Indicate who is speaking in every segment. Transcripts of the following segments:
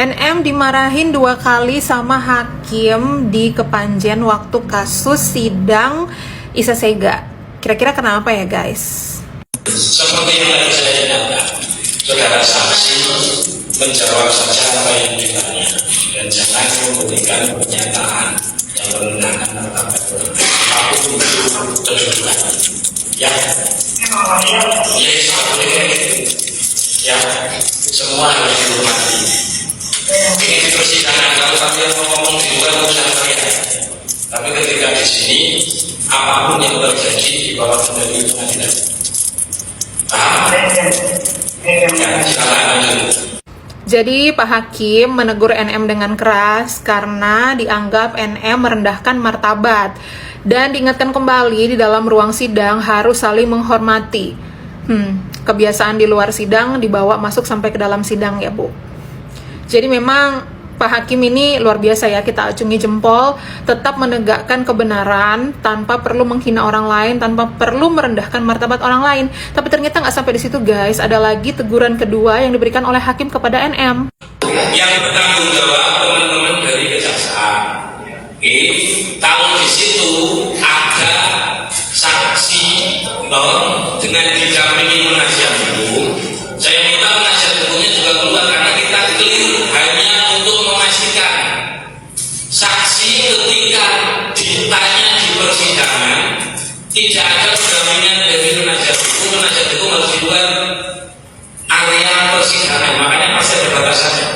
Speaker 1: NM dimarahin 2 kali sama hakim di Kepanjen waktu kasus sidang Isa Sega. Kira-kira kenapa ya guys?
Speaker 2: Seperti yang tadi saya nyatakan, saudara saksi menjawab saja apa yang ditanya dan jangan memberikan pernyataan yang merendahkan martabat orang. Aku butuh kejujuran. Ya, ya, semua harus dihormati. Ini di persidangan kalau kalian mau ngomong di luar urusan kalian, tapi ketika di sini apapun yang terjadi di bawah kendali pengadilan.
Speaker 1: Jadi Pak Hakim menegur NM dengan keras karena dianggap NM merendahkan martabat dan diingatkan kembali di dalam ruang sidang harus saling menghormati. Kebiasaan di luar sidang dibawa masuk sampai ke dalam sidang ya Bu. Jadi memang Pak Hakim ini luar biasa ya, kita acungi jempol, tetap menegakkan kebenaran tanpa perlu menghina orang lain, tanpa perlu merendahkan martabat orang lain. Tapi ternyata nggak sampai di situ guys, ada lagi teguran kedua yang diberikan oleh Hakim kepada NM.
Speaker 2: Yang bertanggung jawab teman-teman dari kejaksaan. Kalau di situ ada saksi dengan didampingi penasihat hukum, saya minta penasihat hukumnya juga keluar karena kita keliru hanya untuk memastikan saksi ketika ditanya di persidangan tidak ada pendampingan dari penasihat hukum harus di luar area persidangan, makanya pasti ada batasannya.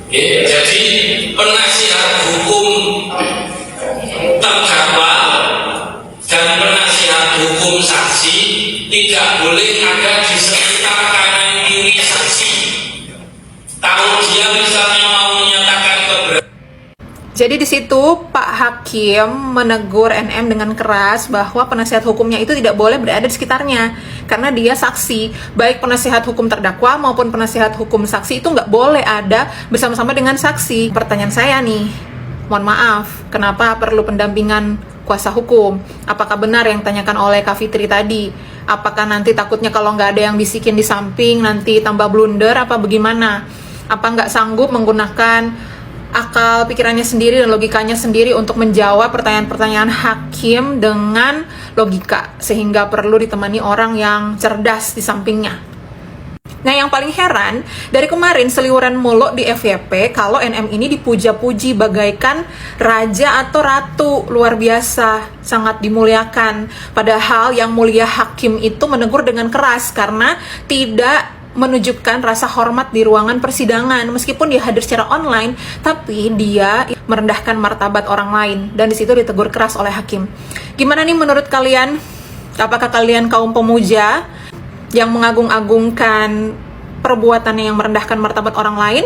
Speaker 2: Jadi penasihat hukum terdakwa dan penasihat hukum saksi tidak boleh ada di sekitar kanan kiri saksi. Tahu dia misalnya mau menyatakan keberatan.
Speaker 1: Jadi di situ Pak Hakim menegur NM dengan keras bahwa penasihat hukumnya itu tidak boleh berada di sekitarnya karena dia saksi. Baik penasihat hukum terdakwa maupun penasihat hukum saksi itu nggak boleh ada bersama-sama dengan saksi. Pertanyaan saya nih, mohon maaf, kenapa perlu pendampingan kuasa hukum? Apakah benar yang ditanyakan oleh Kak Fitri tadi? Apakah nanti takutnya kalau nggak ada yang bisikin di samping nanti tambah blunder apa bagaimana? Apa nggak sanggup menggunakan akal pikirannya sendiri dan logikanya sendiri untuk menjawab pertanyaan-pertanyaan hakim dengan logika sehingga perlu ditemani orang yang cerdas di sampingnya. Nah yang paling heran, dari kemarin seliweran mulu di FYP kalau NM ini dipuja-puji bagaikan raja atau ratu, luar biasa, sangat dimuliakan. Padahal yang mulia hakim itu menegur dengan keras karena tidak menunjukkan rasa hormat di ruangan persidangan. Meskipun dia hadir secara online, tapi dia merendahkan martabat orang lain dan di situ ditegur keras oleh hakim. Gimana nih menurut kalian? Apakah kalian kaum pemuja yang mengagung-agungkan perbuatannya yang merendahkan martabat orang lain?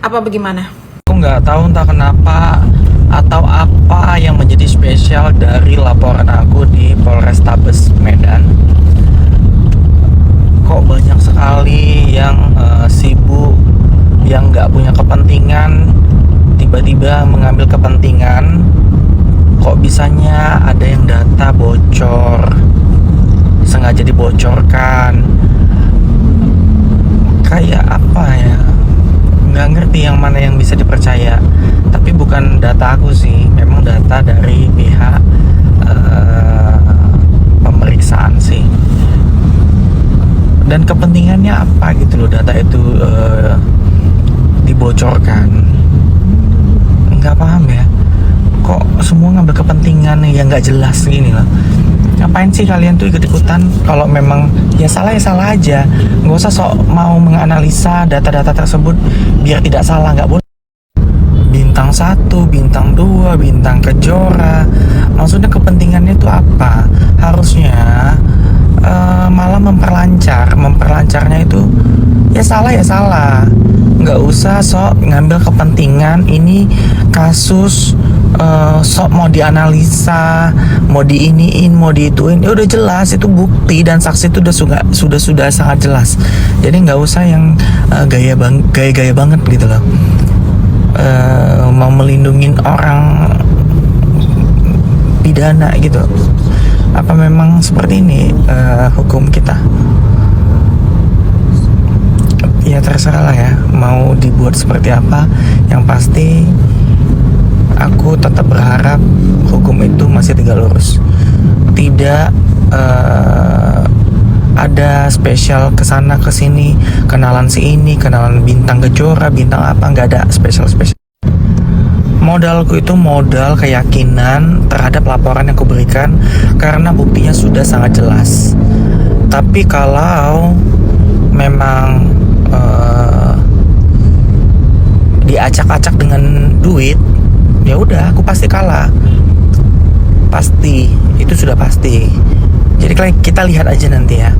Speaker 1: Apa bagaimana?
Speaker 3: Aku nggak tahu entah kenapa atau apa yang menjadi spesial dari laporan aku di Polrestabes Medan. Kok banyak sekali yang sibuk, yang nggak punya kepentingan, tiba-tiba mengambil kepentingan. Kok bisanya ada yang data bocor, sengaja dibocorkan. Kayak apa ya, nggak ngerti yang mana yang bisa dipercaya. Tapi bukan data aku sih, memang data dari pihak pemeriksaan sih. Dan kepentingannya apa gitu loh data itu dibocorkan. Nggak paham ya, kok semua ngambil kepentingan yang nggak jelas gini loh. Ngapain sih kalian tuh ikut-ikutan? Kalau memang ya salah aja, nggak usah sok mau menganalisa data-data tersebut biar tidak salah. Nggak boleh bintang 1, bintang 2, bintang kejora. Maksudnya kepentingannya itu apa? Harusnya malah memperlancarnya itu ya salah. Nggak usah sok ngambil kepentingan. Ini kasus sok mau dianalisa, mau diiniin, mau diituin, ya udah jelas itu bukti dan saksi itu sudah sangat jelas. Jadi nggak usah yang gaya banget gitu loh, mau melindungi orang pidana gitu. Apa memang seperti ini hukum kita? Ya terserah lah ya, mau dibuat seperti apa. Yang pasti aku tetap berharap hukum itu masih tegak lurus. Tidak ada spesial kesana kesini, kenalan si ini, kenalan bintang kejora, bintang apa, nggak ada spesial. Modalku itu modal keyakinan terhadap laporan yang kuberikan karena buktinya sudah sangat jelas. Tapi kalau memang diacak-acak dengan duit, ya udah aku pasti kalah. Pasti, itu sudah pasti. Jadi kita lihat aja nanti ya.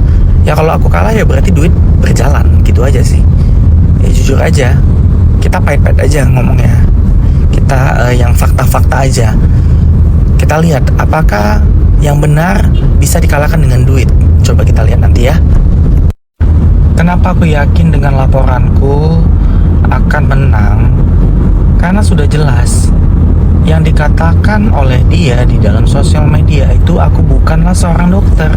Speaker 3: Ya kalau aku kalah ya berarti duit berjalan, gitu aja sih. Ya jujur aja, kita pahit-pahit aja ngomongnya. Kita yang fakta-fakta aja. Kita lihat apakah yang benar bisa dikalahkan dengan duit. Coba kita lihat nanti ya. Kenapa aku yakin dengan laporanku akan menang? Karena sudah jelas yang dikatakan oleh dia di dalam sosial media itu aku bukanlah seorang dokter.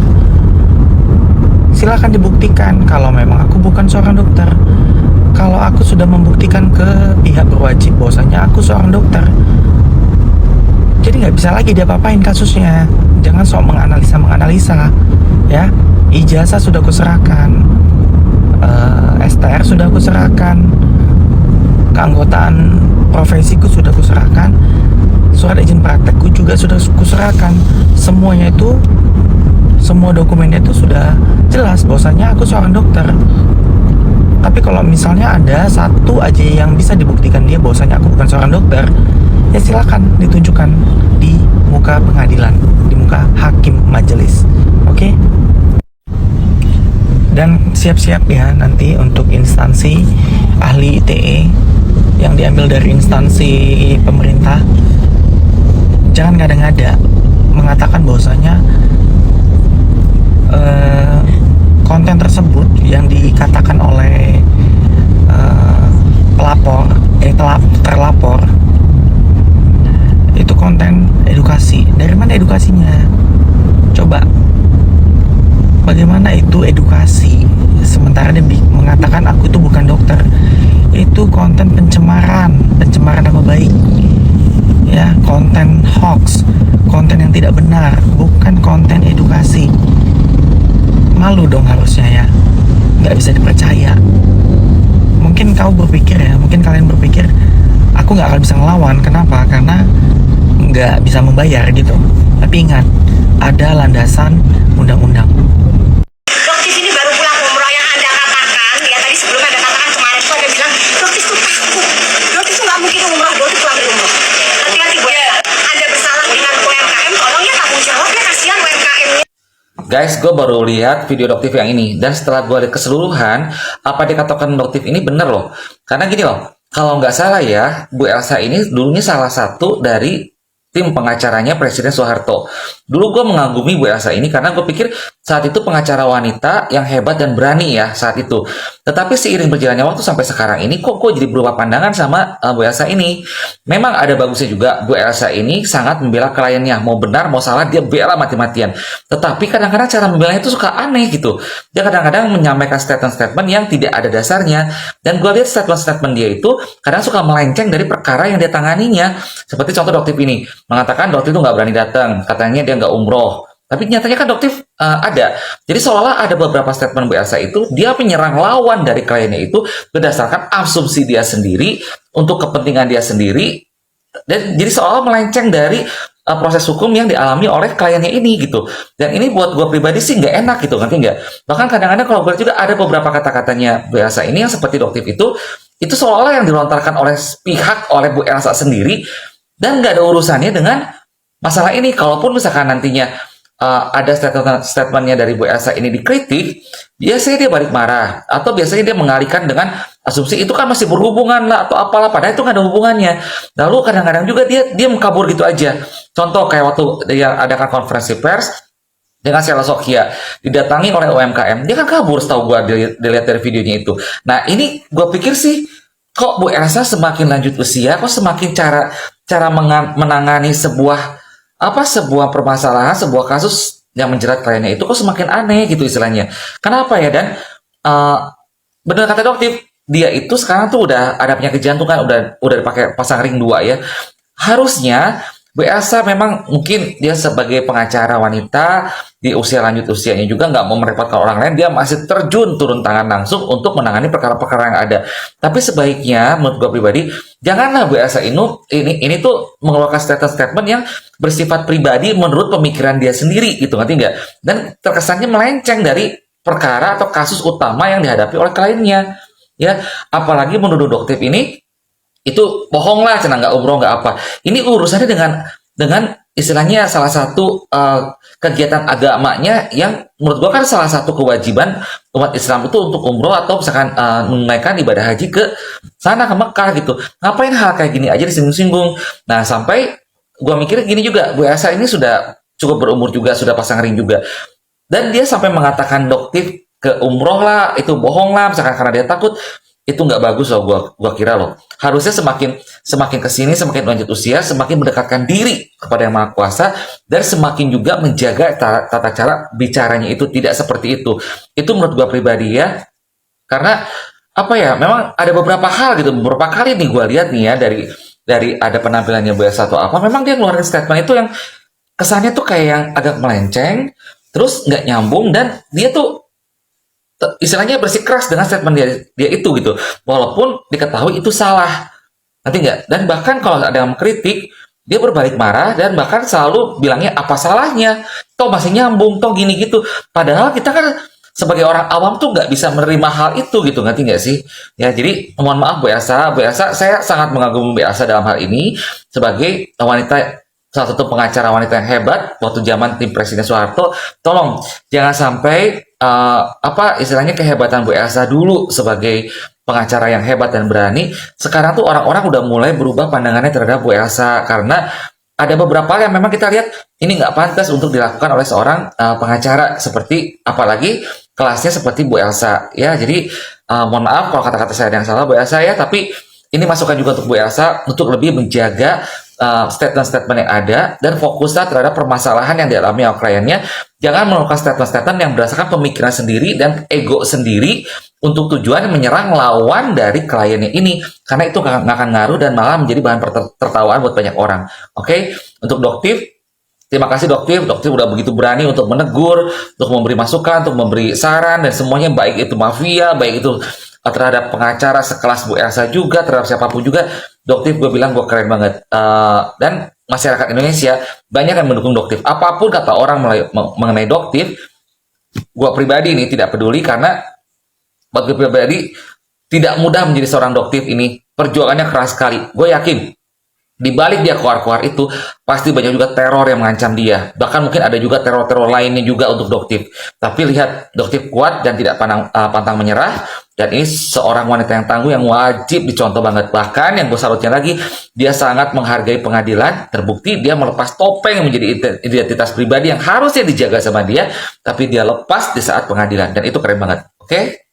Speaker 3: Silahkan dibuktikan kalau memang aku bukan seorang dokter. Kalau aku sudah membuktikan ke pihak berwajib bahwasanya aku seorang dokter, jadi nggak bisa lagi dia apa-apain kasusnya. Jangan sok menganalisa, ya. Ijazah sudah kuserahkan, STR sudah kuserahkan, keanggotaan profesiku sudah kuserahkan, surat izin praktekku juga sudah kuserahkan. Semuanya itu, semua dokumennya itu sudah jelas bahwasanya aku seorang dokter. Tapi kalau misalnya ada satu aja yang bisa dibuktikan dia bahwasanya aku bukan seorang dokter, ya silakan ditunjukkan di muka pengadilan, di muka hakim majelis. Oke? Dan siap-siap ya nanti untuk instansi ahli ITE yang diambil dari instansi pemerintah. Jangan ngada-ngada mengatakan bahwasanya konten tersebut yang dikatakan oleh terlapor itu konten edukasi. Dari mana edukasinya? Coba, bagaimana itu edukasi sementara dia mengatakan aku itu bukan dokter? Itu konten pencemaran nama baik, ya, konten hoax, konten yang tidak benar, bukan konten edukasi. Malu dong harusnya ya, nggak bisa dipercaya. Mungkin mungkin kalian berpikir aku nggak akan bisa ngelawan. Kenapa? Karena nggak bisa membayar gitu. Tapi ingat, ada landasan undang-undang.
Speaker 4: Dokter ini baru pulang umroh yang Anda katakan, ya tadi sebelum Anda katakan kemarin tuh Anda bilang dokter itu takut. Dokter itu nggak mungkin umroh, dokter pulang dari umroh. Hati-hati buat Anda bersalah dengan UMKM, tolong ya tanggung jawab ya, kasihan UMKM-nya.
Speaker 5: Guys, gue baru lihat video Doktif yang ini, dan setelah gue lihat keseluruhan, apa dikatakan Doktif ini bener loh. Karena gini loh, kalau nggak salah ya, Bu Elsa ini dulunya salah satu dari tim pengacaranya Presiden Soeharto. Dulu gue mengagumi Bu Elsa ini karena gue pikir saat itu pengacara wanita yang hebat dan berani ya saat itu. Tetapi seiring berjalannya waktu sampai sekarang ini, kok gue jadi berubah pandangan sama Bu Elsa ini. Memang ada bagusnya juga, Bu Elsa ini sangat membela kliennya. Mau benar, mau salah, dia bela mati-matian. Tetapi kadang-kadang cara membelanya itu suka aneh gitu. Dia kadang-kadang menyampaikan statement-statement yang tidak ada dasarnya. Dan gue lihat statement-statement dia itu kadang suka melenceng dari perkara yang dia tanganinya. Seperti contoh Doktif ini. Mengatakan Doktif itu nggak berani datang. Katanya dia nggak umroh. Tapi nyatanya kan Doktif ada. Jadi seolah ada beberapa statement Bu Elsa itu, dia menyerang lawan dari kliennya itu berdasarkan asumsi dia sendiri, untuk kepentingan dia sendiri. Dan jadi seolah melenceng dari proses hukum yang dialami oleh kliennya ini gitu. Dan ini buat gue pribadi sih nggak enak gitu, ngerti nggak? Bahkan kadang-kadang kalau gue juga ada beberapa kata-katanya Bu Elsa ini yang seperti Doktif itu seolah yang dilontarkan oleh oleh Bu Elsa sendiri, dan nggak ada urusannya dengan masalah ini. Kalaupun misalkan nantinya ada statementnya dari Bu Elsa ini dikritik, biasanya dia balik marah, atau biasanya dia mengalihkan dengan asumsi itu kan masih berhubungan lah atau apalah, padahal itu nggak ada hubungannya. Lalu kadang-kadang juga dia kabur gitu aja. Contoh kayak waktu dia adakan konferensi pers dengan Sheila Sokya didatangi oleh UMKM, dia kan kabur setahu gue, dilihat dari videonya itu. Nah ini gue pikir sih, kok Bu Elsa semakin lanjut usia, kok semakin cara menangani sebuah permasalahan, sebuah kasus yang menjerat kliennya itu kok semakin aneh gitu istilahnya. Kenapa ya? Dan benar kata Doktif, dia itu sekarang tuh udah ada penyakit jantung kan, udah dipakai pasang ring 2 ya. Harusnya Bu Elsa memang mungkin dia sebagai pengacara wanita di usia lanjut usianya juga nggak mau merepotkan orang lain, dia masih terjun turun tangan langsung untuk menangani perkara-perkara yang ada. Tapi sebaiknya menurut gue pribadi janganlah Bu Elsa ini tuh mengeluarkan statement-statement yang bersifat pribadi menurut pemikiran dia sendiri gitu, ngerti nggak? Dan terkesannya melenceng dari perkara atau kasus utama yang dihadapi oleh kliennya. Ya, apalagi menuduh Doktif ini itu bohong lah, cina nggak umroh nggak apa. Ini urusannya dengan istilahnya salah satu kegiatan agamanya yang menurut gua kan salah satu kewajiban umat Islam itu untuk umroh atau misalkan menunaikan ibadah haji ke sana ke Mekah gitu. Ngapain hal kayak gini aja disinggung-singgung. Nah sampai gua mikir gini juga, Bu Elsa ini sudah cukup berumur juga, sudah pasang ring juga, dan dia sampai mengatakan Doktif ke umroh lah itu bohong lah misalkan karena dia takut. Itu nggak bagus loh, gua kira loh. Harusnya semakin kesini, semakin lanjut usia, semakin mendekatkan diri kepada Yang Maha Kuasa, dan semakin juga menjaga tata cara bicaranya itu tidak seperti itu. Itu menurut gua pribadi ya. Karena apa ya? Memang ada beberapa hal gitu, beberapa kali nih gua lihat nih ya dari ada penampilannya Bu Elsa atau apa, memang dia ngeluarin statement itu yang kesannya tuh kayak yang agak melenceng, terus nggak nyambung, dan dia tuh istilahnya bersikeras dengan statement dia itu gitu, walaupun diketahui itu salah, nanti nggak. Dan bahkan kalau ada yang mengkritik, dia berbalik marah dan bahkan selalu bilangnya apa salahnya, toh masih nyambung, toh gini gitu. Padahal kita kan sebagai orang awam tuh nggak bisa menerima hal itu gitu, ngerti nggak sih? Ya jadi mohon maaf Bu Elsa, saya sangat mengagumi Bu Elsa dalam hal ini sebagai wanita, salah satu pengacara wanita yang hebat waktu zaman tim Presiden Soeharto. Tolong jangan sampai istilahnya kehebatan Bu Elsa dulu sebagai pengacara yang hebat dan berani, sekarang tuh orang-orang udah mulai berubah pandangannya terhadap Bu Elsa karena ada beberapa hal yang memang kita lihat ini nggak pantas untuk dilakukan oleh seorang pengacara, seperti apalagi kelasnya seperti Bu Elsa ya. Jadi mohon maaf kalau kata-kata saya ada yang salah Bu Elsa ya, tapi ini masukan juga untuk Bu Elsa untuk lebih menjaga statement-statement yang ada dan fokuslah terhadap permasalahan yang dialami oleh kliennya. Jangan melakukan statement-statement yang berdasarkan pemikiran sendiri dan ego sendiri untuk tujuan menyerang lawan dari kliennya ini, karena itu nggak akan ngaruh dan malah menjadi bahan tertawaan buat banyak orang. Oke? Untuk Doktif, terima kasih Doktif udah begitu berani untuk menegur, untuk memberi masukan, untuk memberi saran, dan semuanya, baik itu mafia, baik itu terhadap pengacara sekelas Bu Elsa juga, terhadap siapapun juga. Doktif gue bilang gue keren banget, dan masyarakat Indonesia banyak yang mendukung Doktif. Apapun kata orang mengenai Doktif, gue pribadi ini tidak peduli, karena buat gue pribadi tidak mudah menjadi seorang Doktif ini. Perjuangannya keras sekali. Gue yakin di balik dia keluar-keluar itu pasti banyak juga teror yang mengancam dia. Bahkan mungkin ada juga teror-teror lainnya juga untuk Doktif. Tapi lihat, Doktif kuat dan tidak pantang menyerah. Dan ini seorang wanita yang tangguh yang wajib dicontoh banget. Bahkan yang gue salutnya lagi, dia sangat menghargai pengadilan. Terbukti dia melepas topeng yang menjadi identitas pribadi yang harusnya dijaga sama dia, tapi dia lepas di saat pengadilan. Dan itu keren banget. Oke?